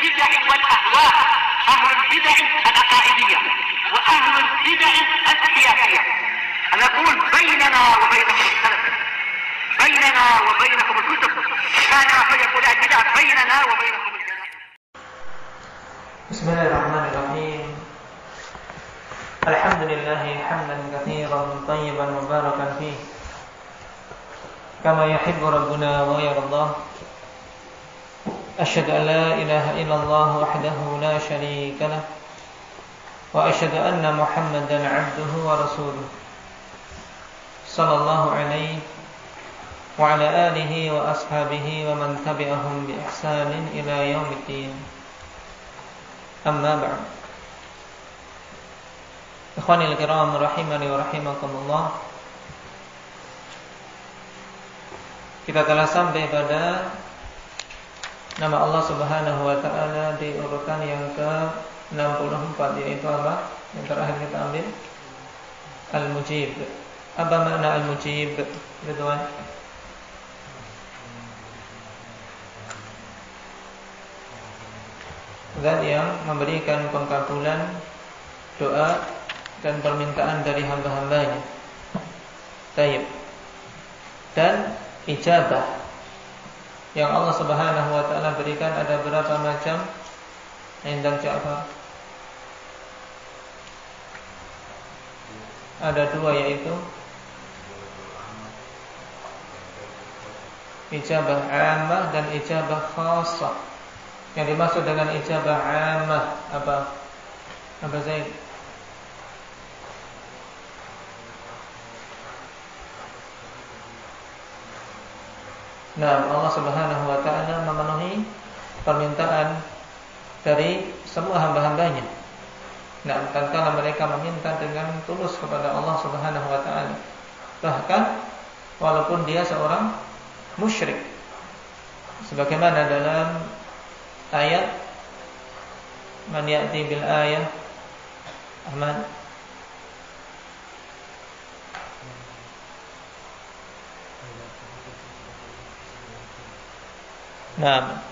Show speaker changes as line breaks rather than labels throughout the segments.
البدع والأهواء، أهل البدع العقائدية وأهل البدع السياسية. نقول بيننا وبينكم السلف، بيننا وبينكم الكتب، كان فيقول البدع بيننا وبينكم الجنة.
بسم الله الرحمن الرحيم. الحمد لله حمدا كثيرا طيبا مباركا فيه كما يحب ربنا ويرضاه. أشهد أن لا إله إلا الله وحده لا شريك له، وأشهد أن محمدا عبده ورسوله صلى الله عليه وعلى آله وأصحابه ومن تبعهم بإحسان إلى يوم الدين. أما بعد. Ikhwanil kiram rahimani wa rahimakumullah. Kita telah sampai pada nama Allah Subhanahu wa taala di urutan yang ke-64, yaitu apa? Yang terakhir kita ambil Al-Mujib. Apa makna Al-Mujib? Ridwan. Zat yang memberikan pengkabulan doa dan permintaan dari hamba-hambanya. Taib. Dan ijabah yang Allah Subhanahu wa taala berikan ada berapa macam? Indang Ja'far. Ada dua, yaitu ijabah ammah dan ijabah khassah. Yang dimaksud dengan ijabah ammah apa? Apa Zaid? Nah, Allah Subhanahu wa taala memenuhi permintaan dari semua hamba-hambanya. Nah, tatkala mereka meminta dengan tulus kepada Allah Subhanahu wa taala, bahkan walaupun dia seorang musyrik. Sebagaimana dalam ayat Man ya'ti bil ayah Ahmad Naam,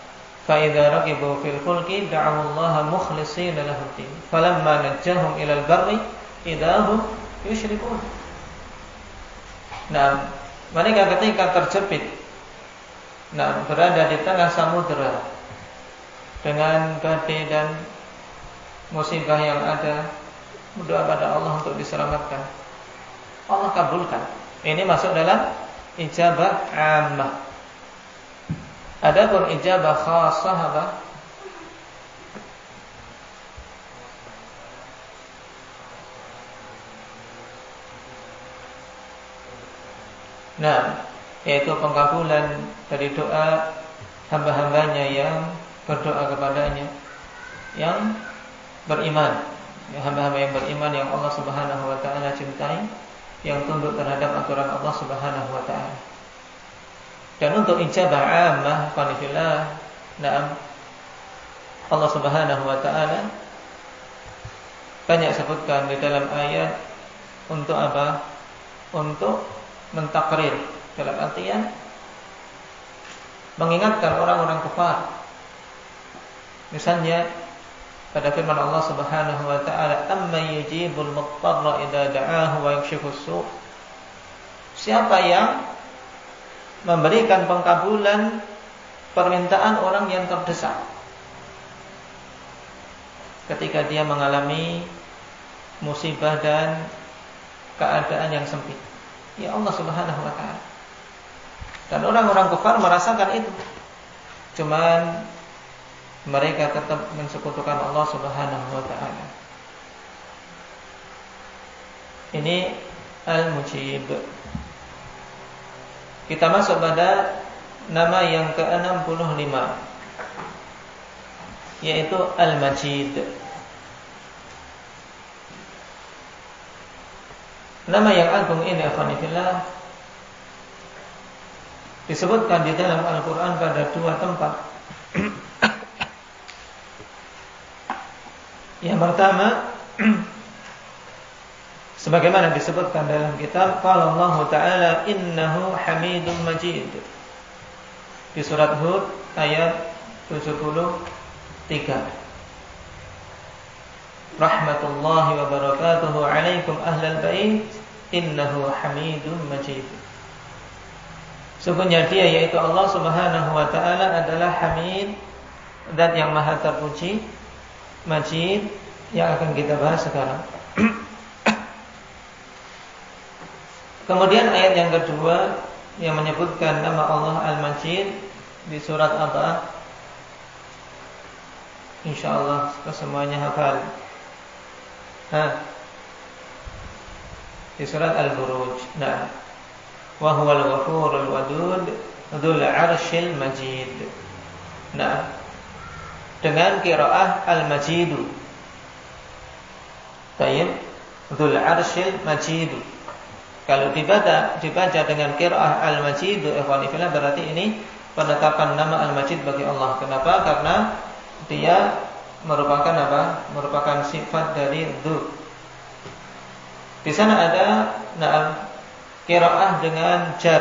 fa idza raqibu fil fulki da'u Allah mukhlishina lahu ad-din falamma najjahum ila al-barri idza hum yusyrikun. Naam, mereka ketika terjepit, berada di tengah samudera dengan badai dan musibah yang ada, berdoa pada Allah untuk diselamatkan. Allah kabulkan. Ini masuk dalam ijabah ammah. Adapun ijabah khassah apa? Nah, yaitu pengkabulan dari doa hamba-hambanya yang berdoa kepadanya, yang beriman, hamba-hamba yang beriman yang Allah Subhanahu wa taala cintai, yang tunduk terhadap aturan Allah Subhanahu wa taala. Dan untuk ijabah ammah qanifillah, Allah Subhanahu wa taala banyak sebutkan di dalam ayat untuk apa? Untuk mentakrir, dalam artian mengingatkan orang-orang kafir. Misalnya pada firman Allah Subhanahu wa taala, "Amman yujibul muttarra idza da'ahu wa yakshifus su'." Siapa yang memberikan pengkabulan permintaan orang yang terdesak ketika dia mengalami musibah dan keadaan yang sempit? Ya Allah Subhanahu wa taala. Dan orang-orang kafir merasakan itu. Cuman mereka tetap mensekutukan Allah Subhanahu wa taala. Ini Al-Mujib. Kita masuk pada nama yang ke-65, yaitu Al-Majid. Nama yang agung ini akhwanifillah disebutkan di dalam Al-Quran pada dua tempat. Yang pertama, sebagaimana disebutkan dalam kitab, qala Allah Ta'ala innahu Hamidum Majid, di surat Hud ayat 70 Rahmatullahi wa barakatuhu alaikum ahlal bait innahu hamidun majid. Sungguhnya Dia yaitu Allah Subhanahu wa taala adalah Hamid, zat yang maha terpuji, Majid yang akan kita bahas sekarang. Kemudian ayat yang kedua yang menyebutkan nama Allah Al-Majid di surat apa? Insyaallah semuanya hafal. Di surat Al-Buruj. Nah, wa huwal ghafurul wadud dzul 'arsyil majid. Nah, dengan qiraah Al-Majidu. Baik, dzul 'arsyil majidu. Kalau dibaca dengan qiraah Al-Majidu, ikhwan fillah, berarti ini penetapan nama Al-Majid bagi Allah. Kenapa? Karena dia merupakan apa? Merupakan sifat dari dzu. Di sana ada qiraah dengan jar,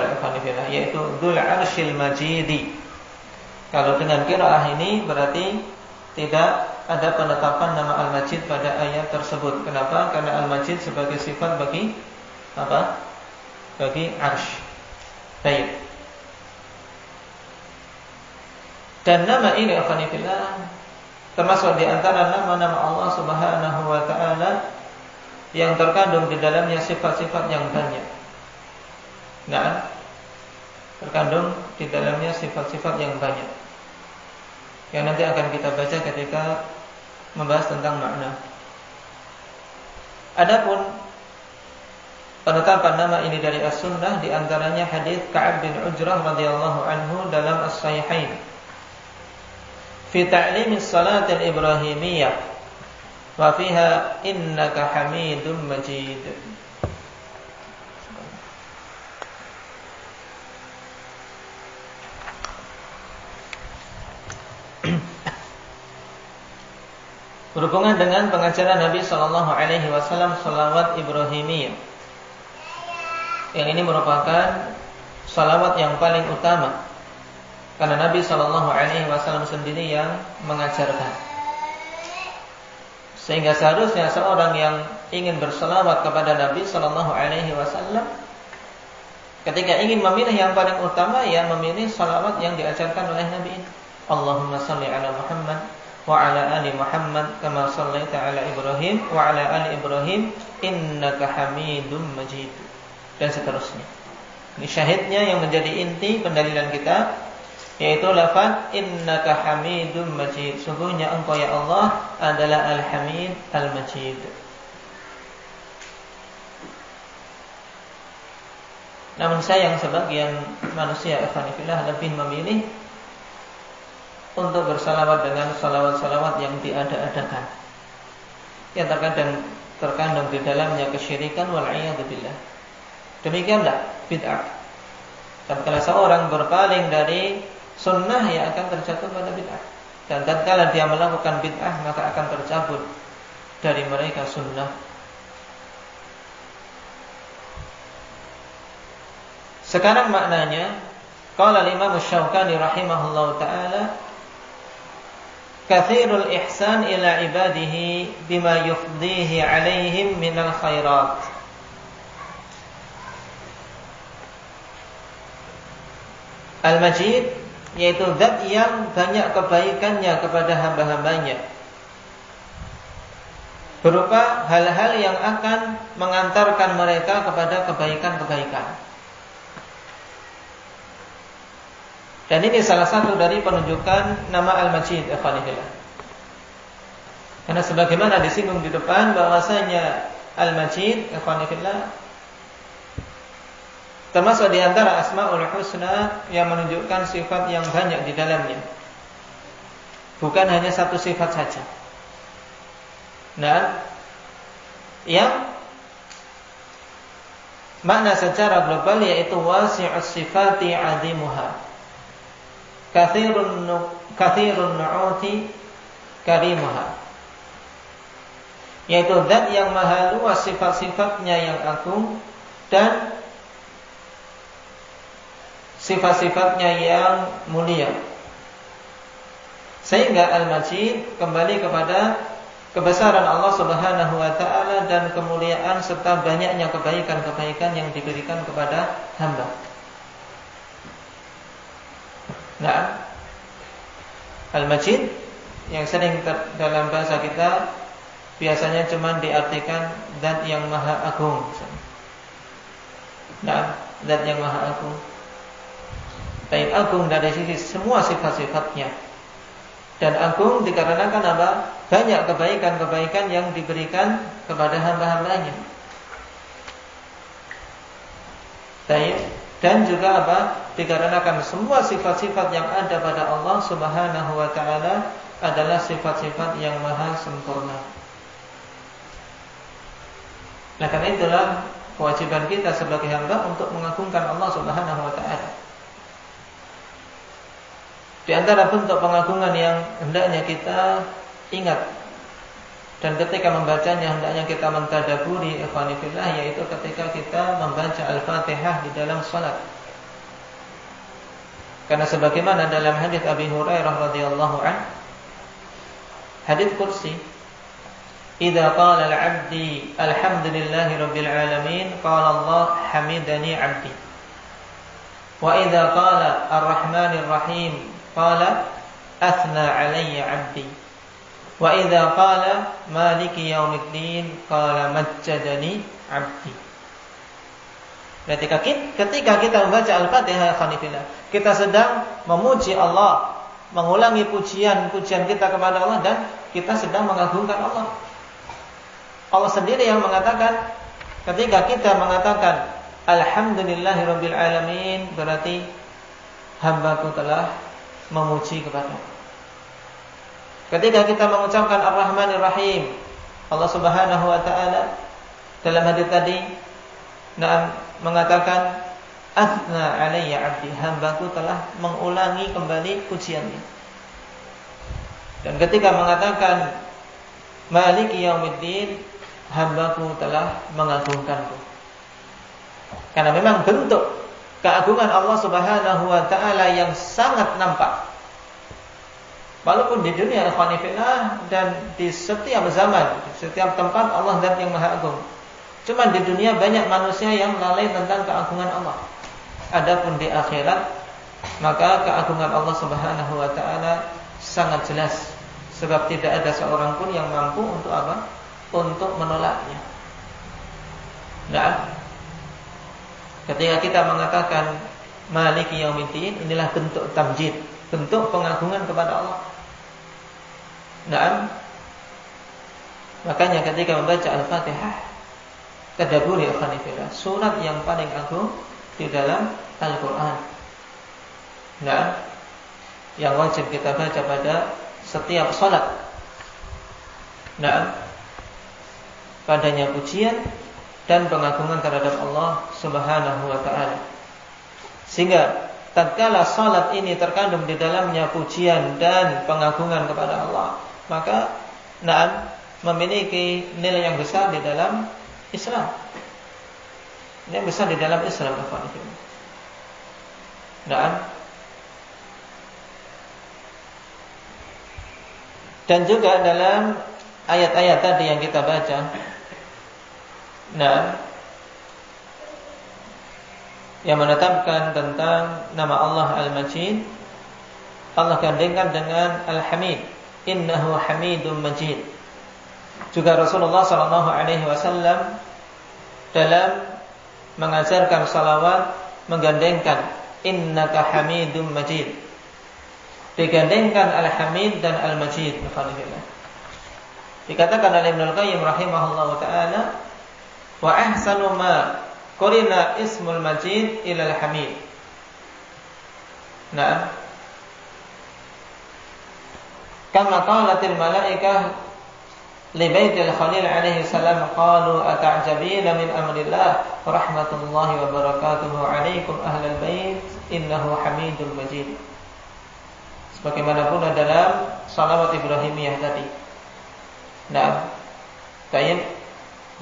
yaitu dzul 'arsyil majidi. Kalau dengan qiraah ini berarti tidak ada penetapan nama Al-Majid pada ayat tersebut. Kenapa? Karena Al-Majid sebagai sifat bagi apa? Bagi arsy. Baik. Dan nama ini termasuk di antara nama-nama Allah Subhanahu wa taala yang terkandung di dalamnya sifat-sifat yang banyak. Nah, terkandung di dalamnya sifat-sifat yang banyak, yang nanti akan kita baca ketika membahas tentang makna. Adapun penetapan nama ini dari As-Sunnah, di antaranya hadis Ka'ab bin Ujrah radhiyallahu anhu dalam As-Sahihain fi ta'limis salatil ibrahimiyyah wa fiha innaka hamidum majid. Berhubungan dengan pengajaran Nabi sallallahu alaihi wasallam salawat Ibrahimiyah, yang ini merupakan salawat yang paling utama, karena Nabi sallallahu alaihi wasallam sendiri yang mengajarkan. Sehingga seharusnya seorang yang ingin bersalawat kepada Nabi sallallahu alaihi wasallam, ketika ingin memilih yang paling utama, ya memilih salawat yang diajarkan oleh Nabi ini. Allahumma salli ala Muhammad wa ala ali Muhammad kama shallaita ala Ibrahim wa ala ali Ibrahim innaka Hamidum Majid, dan seterusnya. Ini syahidnya yang menjadi inti pendalilan kita, yaitu lafaz innaka Hamidum Majid. Sungguhnya engkau ya Allah adalah Al-Hamid Al-Majid. Namun sayang sebagian manusia ikhwanifillah lebih memilih untuk bersalawat dengan salawat-salawat yang diada-adakan, yang terkandung di dalamnya kesyirikan wal'iyadu billah. Demikianlah bid'ah. Dan kalau seorang berpaling dari sunnah, ya akan terjatuh pada bid'ah. Dan tatkala dia melakukan bid'ah, maka akan tercabut dari mereka sunnah. Sekarang maknanya, qala al-Imam Asy-Syaukani rahimahullahu taala, kathirul ihsan ila ibadihi bima yufdihi alaihim minal khairat. Al-Majid yaitu zat yang banyak kebaikannya kepada hamba-hambanya, berupa hal-hal yang akan mengantarkan mereka kepada kebaikan-kebaikan. Dan ini salah satu dari penunjukan nama Al-Majid, ikhwanillah. Karena sebagaimana disinggung di depan bahwasanya Al-Majid, ikhwanillah, termasuk di antara Asmaul Husna yang menunjukkan sifat yang banyak di dalamnya, bukan hanya satu sifat saja. Nah, yang makna secara global yaitu wasi'us sifati 'azimuha, kathirun nu'uti karimuha, yaitu zat yang maha luas sifat-sifatnya yang agung dan sifat-sifatnya yang mulia. Sehingga Al-Majid kembali kepada kebesaran Allah Subhanahu wa taala dan kemuliaan serta banyaknya kebaikan-kebaikan yang diberikan kepada hamba. Nah, Al-Majid yang sering dalam bahasa kita biasanya cuma diartikan zat yang maha agung. Nah, zat yang maha agung. Baik agung dari sisi semua sifat-sifatnya. Dan agung dikarenakan apa? Banyak kebaikan-kebaikan yang diberikan kepada hamba-hambanya. Dan juga apa? Dikarenakan semua sifat-sifat yang ada pada Allah Subhanahu wa taala adalah sifat-sifat yang maha sempurna. Nah, karena itulah kewajiban kita sebagai hamba untuk mengagungkan Allah Subhanahu wa taala. Di antara bentuk pengagungan yang hendaknya kita ingat dan ketika membacanya hendaknya kita mentadaburi ikhwani fillah, yaitu ketika kita membaca Al-Fatihah di dalam salat. Karena sebagaimana dalam hadis Abi Hurairah radhiyallahu anhu, hadis qudsi, "Idza qala al-'abdi alhamdulillahi rabbil alamin, qala Allah hamidani 'abdi. Wa idza qala ar-rahmanir rahim, qala athna 'alayya 'abdi. Wa idza qala maliki yaumiddin, qala majjadani 'abdi." Ketika kita membaca Al-Fatihah, kita sedang memuji Allah, mengulangi pujian-pujian kita kepada Allah, dan kita sedang mengagungkan Allah. Allah sendiri yang mengatakan, ketika kita mengatakan alhamdulillahirabbil alamin, berarti hambaku telah memuji kepada. Ketika kita mengucapkan Ar-Rahmanir Rahim, Allah Subhanahu wa taala dalam hadis tadi mengatakan athna 'alayya 'abdi, hambaku telah mengulangi kembali pujiannya. Dan ketika mengatakan maliki yaumiddin, hambaku telah mengagungkanku. Karena memang bentuk keagungan Allah Subhanahu wa taala yang sangat nampak. Walaupun di dunia ikhwanifillah dan di setiap zaman, di setiap tempat Allah zat yang maha agung. Cuma di dunia banyak manusia yang lalai tentang keagungan Allah. Adapun di akhirat, maka keagungan Allah Subhanahu wa taala sangat jelas, sebab tidak ada seorang pun yang mampu untuk apa? Untuk menolaknya. Nah, ketika kita mengatakan maliki yaumiddin, inilah bentuk tamjid, bentuk pengagungan kepada Allah. Nah, makanya ketika membaca Al-Fatihah, tadabburi ikhwanifillah, surat yang paling agung di dalam Al-Quran. Nah, yang wajib kita baca pada setiap salat. Nah, padanya pujian dan pengagungan terhadap Allah Subhanahu wa taala. Sehingga tatkala salat ini terkandung di dalamnya pujian dan pengagungan kepada Allah, maka memiliki nilai yang besar di dalam Islam. Yang besar di dalam Islam, dan juga dalam ayat-ayat tadi yang kita baca, yang menetapkan tentang nama Allah Al-Majid, Allah gandengkan dengan Al-Hamid, innahu Hamidum Majid. Juga Rasulullah SAW dalam mengajarkan salawat menggandengkan innaka Hamidum Majid, digandengkan Al-Hamid dan Al-Majid. Dikatakan oleh Ibnu Al-Qayyim rahimahullahu taala, wa ahsanu ma qurina ismul Majid ila Al-Hamid. Nah, kama qalatil malaikah li baitil Khalil alaihi salam, qalu ata'jabina min amrillah rahmatullahi wa barakatuhu alaikum ahlal bait innahu Hamidul Majid. Sebagaimana pula dalam salawat Ibrahimiyah tadi. Nah, baik,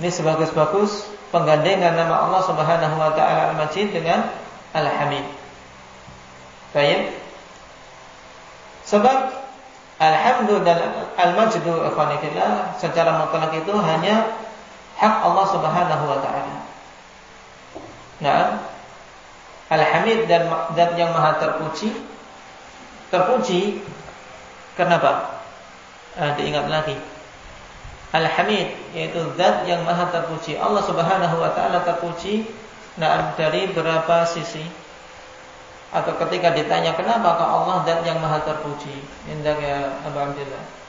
ini sebagus-bagus penggandengan nama Allah Subhanahu wa taala Al-Majid dengan Al-Hamid. Baik. Sebab Alhamdu dan al-majdu ikhwanillah secara mutlak itu hanya hak Allah Subhanahu wa taala. Nah, Al-Hamid dan zat yang maha terpuji. Terpuji kenapa? Diingat lagi. Al-Hamid yaitu zat yang maha terpuji. Allah Subhanahu wa taala terpuji dari berapa sisi? Atau ketika ditanya kenapa Allah zat yang maha terpuji? Indah ya Abu Abdillah.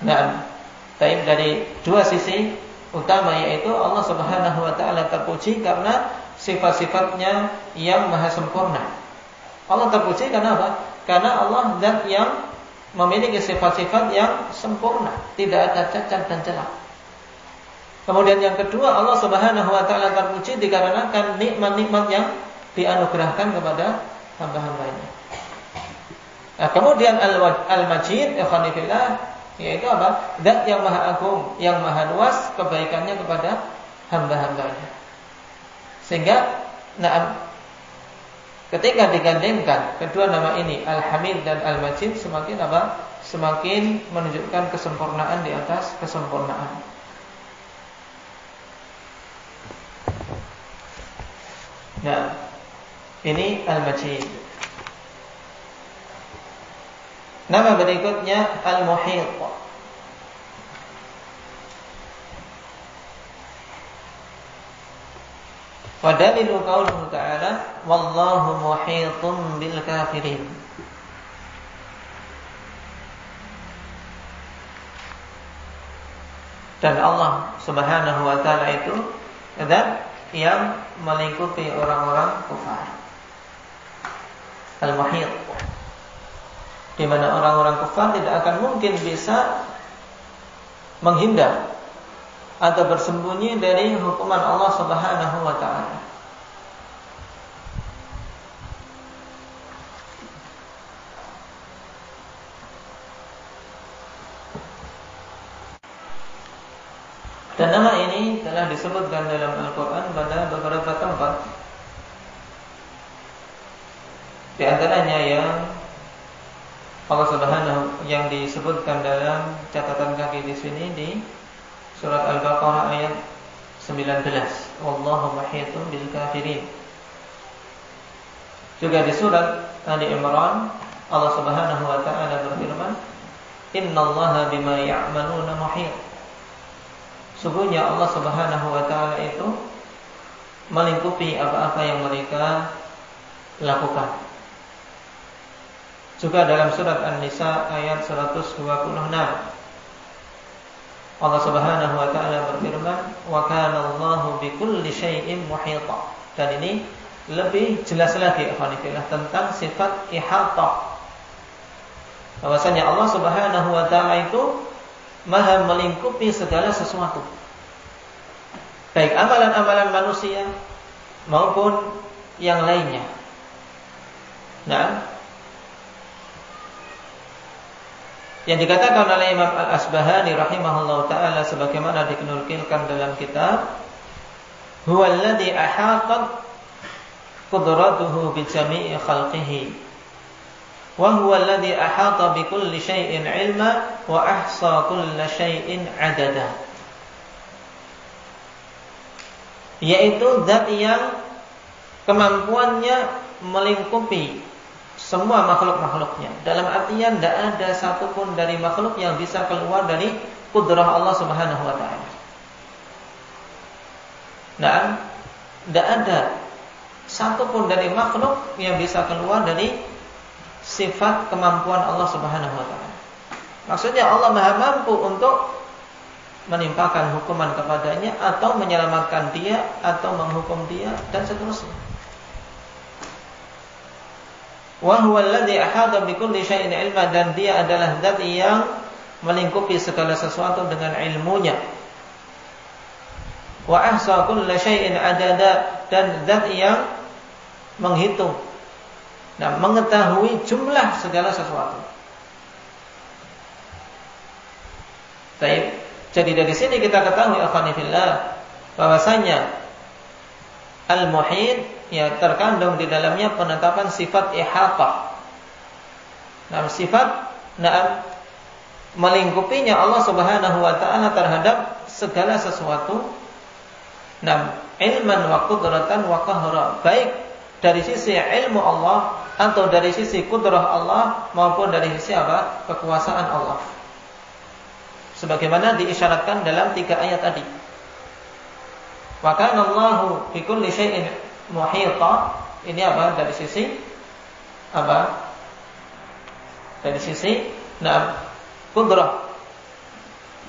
Nah, taib dari dua sisi utama, yaitu Allah Subhanahu wa taala terpuji karena sifat-sifatnya yang maha sempurna. Allah terpuji karena apa? Karena Allah zat yang memiliki sifat-sifat yang sempurna, tidak ada cacat dan celah. Kemudian yang kedua, Allah Subhanahu wa taala terpuji dikarenakan nikmat-nikmat yang dianugerahkan kepada hamba-hambanya. Nah, kemudian Al-Majid ikhwanillah yaitu apa? Zat yang maha agung, yang maha luas kebaikannya kepada hamba-hambanya. Sehingga ketika digandengkan kedua nama ini, Al-Hamid dan Al-Majid, semakin apa? Semakin menunjukkan kesempurnaan di atas kesempurnaan. Nah, ini Al-Majid. Nama berikutnya Al-Muhit. Wa dalilu qauluhu ta'ala wallahu muhitun bil kafirin. Dan Allah Subhanahu wa taala itu zat yang melingkupi orang-orang kafir. Al-Muhit, di mana orang-orang kafir tidak akan mungkin bisa menghindar atau bersembunyi dari hukuman Allah Subhanahu wa taala. Dan nama ini telah disebutkan dalam Al-Quran pada beberapa tempat. Di antaranya yang Allah Subhanahu yang disebutkan dalam catatan kaki di sini di surat Al-Baqarah ayat 19. Wallahu muhitun bil kafirin. Juga di surat Ali Imran Allah Subhanahu wa taala berfirman, "Innallaha bima ya'maluna muhit." Sungguhnya Allah Subhanahu wa taala itu melingkupi apa-apa yang mereka lakukan. Juga dalam surat An-Nisa ayat 126 Allah Subhanahu wa taala berfirman, "Wa kana Allahu bikulli syai'in muhita." Dan ini lebih jelas lagi ikhwanillah tentang sifat ihata. Bahwasanya Allah Subhanahu wa taala itu maha melingkupi segala sesuatu, baik amalan-amalan manusia maupun yang lainnya. Nah, yang dikatakan oleh Imam Al-Asbahani rahimahullah ta'ala sebagaimana dinukilkan dalam kitab, huwallazi ahatat qudratuhu bi jami'i khalqihi wa huwallazi ahata bi kulli syai'in 'ilma wa ahsa kulla syai'in 'adada. Yaitu zat yang kemampuannya melingkupi semua makhluk-makhluknya. Dalam artian tidak ada satupun dari makhluk yang bisa keluar dari kudrah Allah Subhanahu wa ta'ala. Nah, tidak ada satupun dari makhluk yang bisa keluar dari sifat kemampuan Allah Subhanahu wa ta'ala. Maksudnya Allah maha mampu untuk menimpakan hukuman kepadanya, atau menyelamatkan dia, atau menghukum dia, dan seterusnya. Wa huwa alladhi ahata bi kulli syai'in 'ilma, dan dia adalah zat yang melingkupi segala sesuatu dengan ilmunya. Wa ahsa kulla syai'in 'adada, dan zat yang menghitung dan mengetahui jumlah segala sesuatu. Baik, jadi dari sini kita ketahui akhwani fillah bahwasanya Al-Muhit ya terkandung di dalamnya penetapan sifat ihatah. Nah, sifat melingkupinya Allah Subhanahu wa taala terhadap segala sesuatu. Nah, ilman wa qudratan wa qahra, baik dari sisi ilmu Allah atau dari sisi kudrah Allah maupun dari sisi apa? Kekuasaan Allah. Sebagaimana diisyaratkan dalam 3 ayat tadi. Wa kana Allahu bi kulli syai'in muhita. Ini apa? Dari sisi apa? Dari sisi kudrah,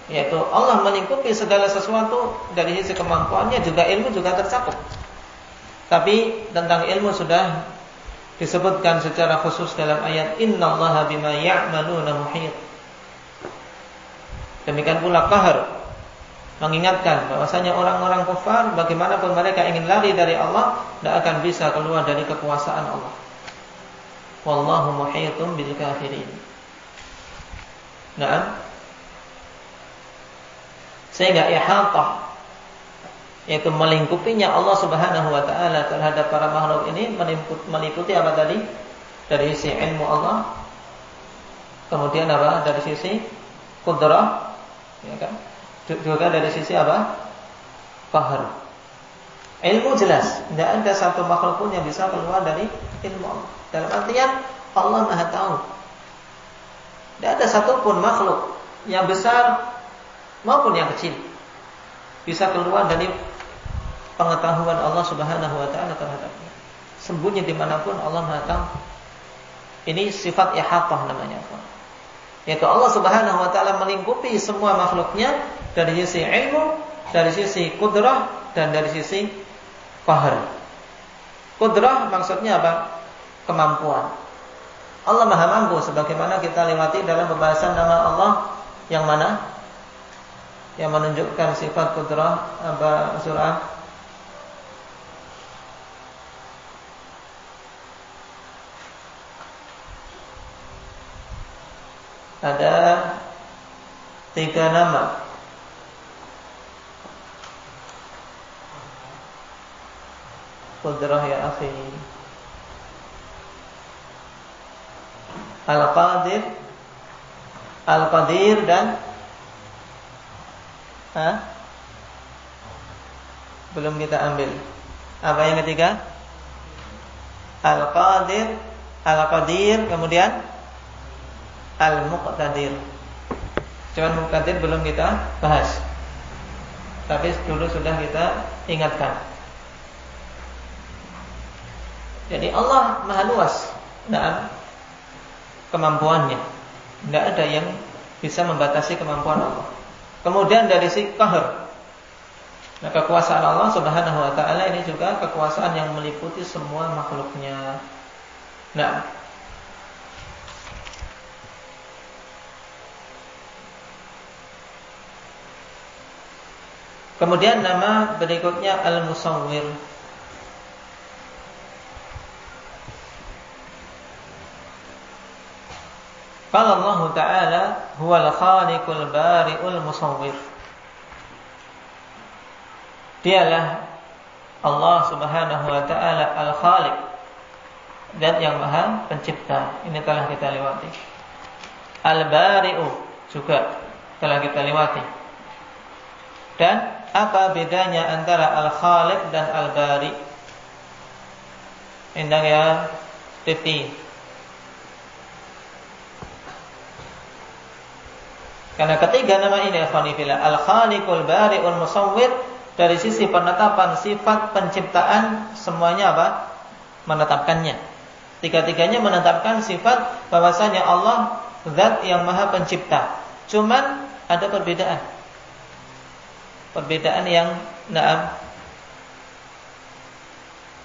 yaitu Allah melingkupi segala sesuatu. Dari sisi kemampuannya juga ilmu juga tercakup. Tapi tentang ilmu sudah disebutkan secara khusus dalam ayat innallaha bima ya'maluna muhit. Demikian pula qahar, mengingatkan bahwasanya orang-orang kafir bagaimanapun mereka ingin lari dari Allah, tidak akan bisa keluar dari kekuasaan Allah. Wallahu muhitun bil kafirin. Nah, sehingga ihatah, yaitu melingkupinya Allah Subhanahu wa taala terhadap para makhluk ini meliputi apa tadi? Dari sisi ilmu Allah, kemudian apa? Dari sisi qudrah, ya kan? Juga dari sisi apa? Qahar. Ilmu jelas, tidak ada satu makhluk pun yang bisa keluar dari ilmu Allah. Dalam artian Allah Maha tahu. Tidak ada satupun makhluk yang besar maupun yang kecil bisa keluar dari pengetahuan Allah Subhanahu wa taala terhadapnya. Sembunyi dimanapun Allah Maha tahu. Ini sifat ihatah namanya. Yaitu Allah Subhanahu wa taala melingkupi semua makhluknya dari sisi ilmu, dari sisi kudrah, dan dari sisi qahar. Kudrah maksudnya apa? Kemampuan. Allah Maha mampu, sebagaimana kita lewati dalam pembahasan nama Allah yang mana? Yang menunjukkan sifat kudrah, apa surah? Ada 3 nama. Kudrah ya akhi. Al-Qadir, Al-Qadir dan belum kita ambil. Apa yang ketiga? Al-Qadir, Al-Qadir, kemudian Al-Muqtadir. Cuman Muqtadir belum kita bahas, tapi dulu sudah kita ingatkan. Jadi Allah Maha luas dan kemampuannya, tidak ada yang bisa membatasi kemampuan Allah. Kemudian dari si qahar, nah, kekuasaan Allah Subhanahu wa taala ini juga kekuasaan yang meliputi semua makhluknya. Nah, kemudian nama berikutnya Al-Musawwir. Qala Allah Ta'ala huwal khaliqul bari'ul musawwir. Dialah Allah Subhanahu wa taala Al-Khaliq, zat yang Maha Pencipta. Ini telah kita lewati. Al-Bari'u juga telah kita lewati. Dan apa bedanya antara Al-Khaliq dan Al-Bari? Indah ya, Rifki. Karena ketiga nama ini Al-Khaliqul Bari'ul Musawwir, dari sisi penetapan sifat penciptaan semuanya apa? Menetapkannya. Tiga-tiganya menetapkan sifat bahwasanya Allah zat yang Maha Pencipta. Cuman ada perbedaan. Perbedaan yang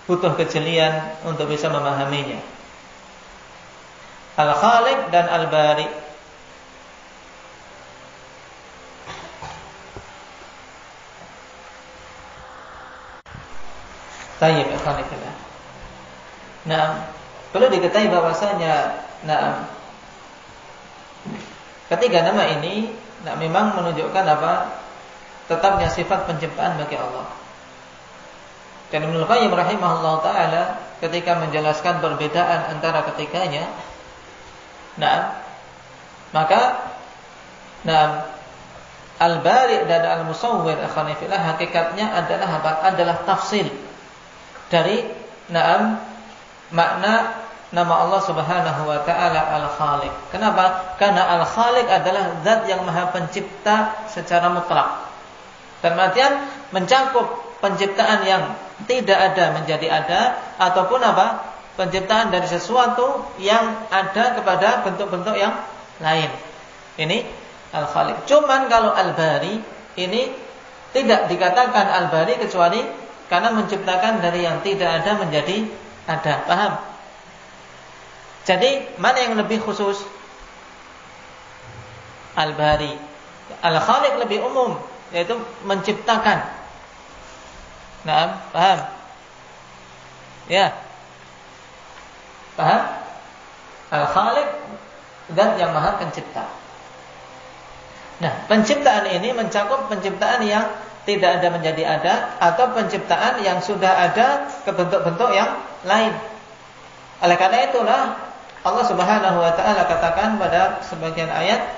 butuh kejelian untuk bisa memahaminya. Al-Khaliq dan Al-Bari. Tayyib ikhwanillah. Nah, perlu diketahui bahwasanya ketiga nama ini memang menunjukkan apa? Tetapnya sifat penciptaan bagi Allah. Dan Ibnu Qayyim rahimahullah taala ketika menjelaskan perbedaan antara ketiganya, maka al-bari' dan al-musawwir akhwani fillah hakikatnya adalah tafsil dari makna nama Allah Subhanahu wa taala Al-Khaliq. Kenapa? Karena Al-Khaliq adalah zat yang Maha Pencipta secara mutlak. Dan artian mencakup penciptaan yang tidak ada menjadi ada, ataupun penciptaan dari sesuatu yang ada kepada bentuk-bentuk yang lain. Ini Al-Khaliq. Cuman kalau Al-Bari ini tidak dikatakan Al-Bari kecuali karena menciptakan dari yang tidak ada menjadi ada. Paham? Jadi mana yang lebih khusus? Al-Bari. Al-Khaliq lebih umum, yaitu menciptakan. Paham? Ya. Paham? Al-Khaliq zat yang Maha Pencipta. Nah, penciptaan ini mencakup penciptaan yang tidak ada menjadi ada, atau penciptaan yang sudah ada ke bentuk-bentuk yang lain. Oleh karena itulah Allah Subhanahu wa taala katakan pada sebagian ayat,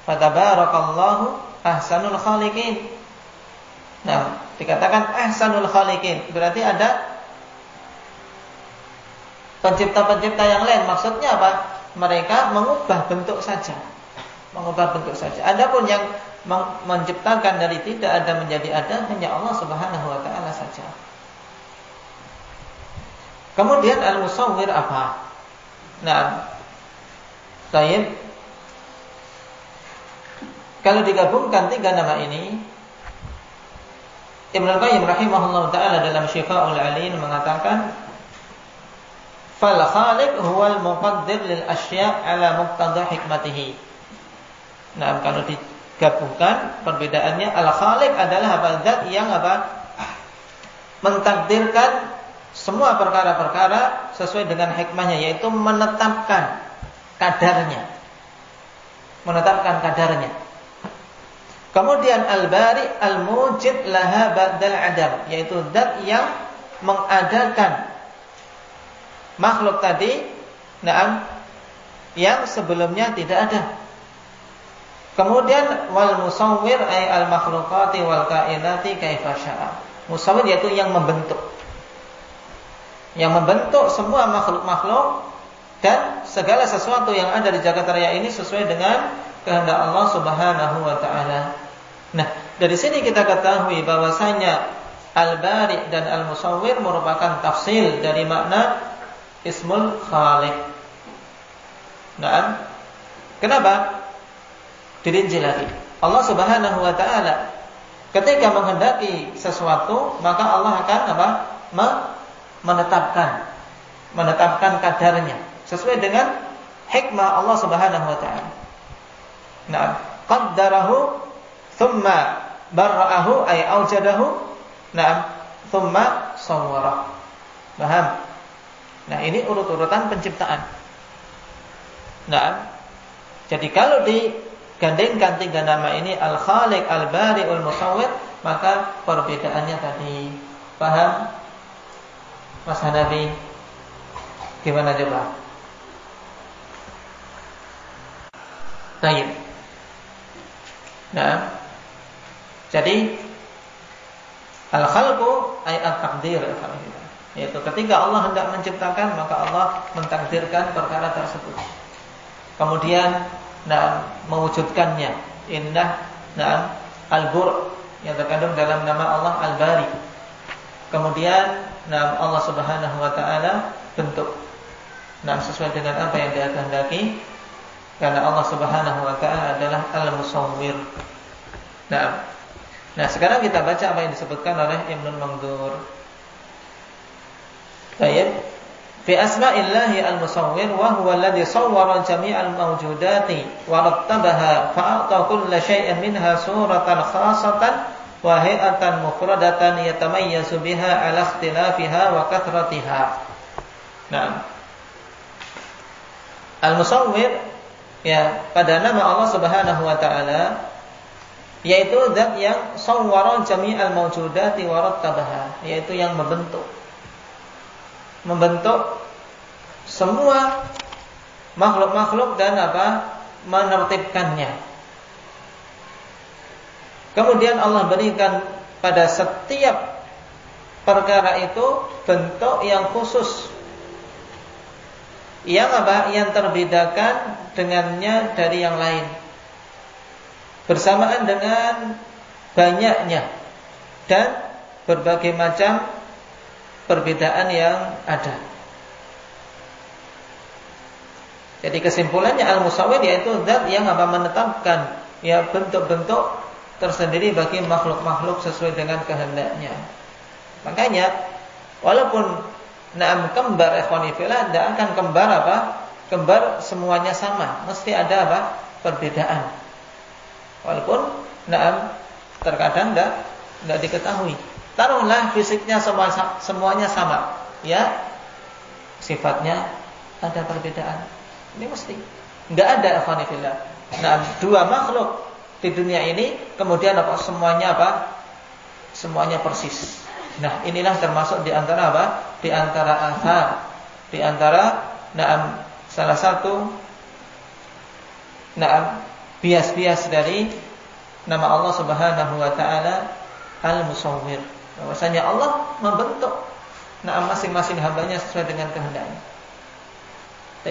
"Fatabarakallahu ahsanul khaliqin." Nah, dikatakan ahsanul khaliqin, berarti ada pencipta-pencipta yang lain. Maksudnya apa? Mereka mengubah bentuk saja. Adapun yang menciptakan dari tidak ada menjadi ada hanya Allah Subhanahu wa taala saja. Kemudian al-musawwir apa? Baik. Kalau digabungkan tiga nama ini, Ibnu Qayyim rahimahullah taala dalam Syifa'ul 'Alil mengatakan, "Fal khaliq huwal muqaddir lil asya' ala muqtada hikmatihi." Nah, kalau digabungkan perbedaannya, al-khaliq adalah zat yang mentakdirkan semua perkara-perkara sesuai dengan hikmahnya, yaitu menetapkan kadarnya. Kemudian al-bari al-mujid laha ba'dal adam, yaitu zat yang mengadakan makhluk tadi, yang sebelumnya tidak ada. Kemudian wal musawwir ay al makhluqati wal kainati kaifa syaa. Musawwir yaitu yang membentuk. Yang membentuk semua makhluk-makhluk dan segala sesuatu yang ada di jagat raya ini sesuai dengan kehendak Allah Subhanahu wa taala. Nah, dari sini kita ketahui bahwasanya Al-Bari dan Al-Musawwir merupakan tafsil dari makna Ismul Khaliq. Nah, kenapa? Dirinci lagi. Allah Subhanahu wa taala ketika menghendaki sesuatu, maka Allah akan menetapkan kadarnya sesuai dengan hikmah Allah Subhanahu wa taala. Nah, qaddarahu thumma barra'ahu ay aujadahu, thumma sawwara. Paham? Nah, ini urut-urutan penciptaan. Nah, jadi kalau digandengkan tiga nama ini, Al-Khaliq, Al-Bari, Al-Musawwir, maka perbedaannya tadi. Paham? Mas Hanafi, gimana coba? Baik. Nah, jadi al-khalqu ay at-taqdir, yaitu ketika Allah hendak menciptakan, maka Allah mentakdirkan perkara tersebut. Kemudian mewujudkannya. Indah al-bur yang terkandung dalam nama Allah Al-Bari. Kemudian Allah Subhanahu wa taala bentuk. Sesuai dengan apa yang Dia kehendaki. Karena Allah Subhanahu wa taala adalah Al-Musawwir. Nah, sekarang kita baca apa yang disebutkan oleh Ibnul Mangdur. Baik. Fi asma'illahi al-musawwir wa huwa alladhi sawwara jami'al mawjudati wa rattabaha fa'ata kulla shay'in minha suratan khassatan wa hay'atan mufradatan yatamayyazu biha 'ala ikhtilafiha wa kathratiha. Nah, al-musawwir, ya, pada nama Allah Subhanahu wa taala yaitu zat yang sawwara jami'al mawjudati wa rattabaha, yaitu yang membentuk semua makhluk-makhluk dan menertibkannya. Kemudian Allah berikan pada setiap perkara itu bentuk yang khusus, yang yang terbedakan dengannya dari yang lain, bersamaan dengan banyaknya dan berbagai macam perbedaan yang ada. Jadi kesimpulannya al-musawwir yaitu zat yang menetapkan bentuk-bentuk tersendiri bagi makhluk-makhluk sesuai dengan kehendaknya. Makanya walaupun kembar ikhwanifillah tidak akan kembar semuanya sama, mesti ada perbedaan. Walaupun terkadang tidak diketahui. Taruhlah fisiknya semuanya sama, ya sifatnya ada perbedaan. Ini mesti. Enggak ada ikhwanifillah. Dua makhluk di dunia ini kemudian semuanya persis. Nah, inilah termasuk di antara Di antara athar, di antara salah satu bias-bias dari nama Allah Subhanahu wa taala Al-Musawwir. Bahwasanya Allah membentuk masing-masing hambanya sesuai dengan kehendaknya.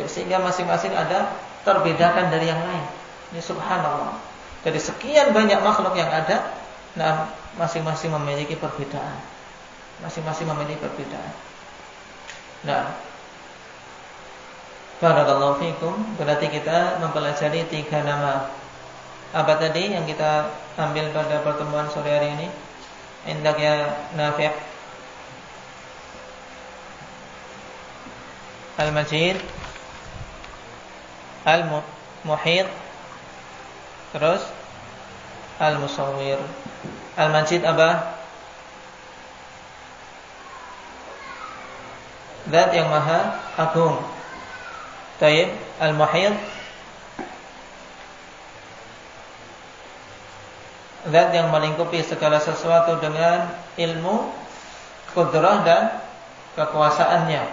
Sehingga masing-masing ada terbedakan dari yang lain. Ini subhanallah. Dari sekian banyak makhluk yang ada, masing-masing memiliki perbedaan. Masing-masing memiliki perbedaan. Barakallahu fikum. Berarti kita mempelajari 3 nama. Apa tadi yang kita ambil pada pertemuan sore hari ini? Indak ya Nafi'. Al-Majid, Al-Muhit, terus Al-Musawwir. Al-Majid apa? Zat yang maha agung. Taib. Al-Muhit, zat yang melingkupi segala sesuatu dengan ilmu, kudrah dan kekuasaannya,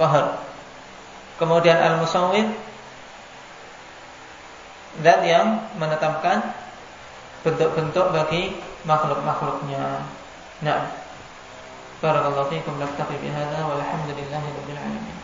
qahar. Kemudian Al-Musawwir, zat yang menetapkan bentuk-bentuk bagi makhluk-makhluknya. Barakallahu fiikum. Naktafi bihadza walhamdulillahi rabbil alamin.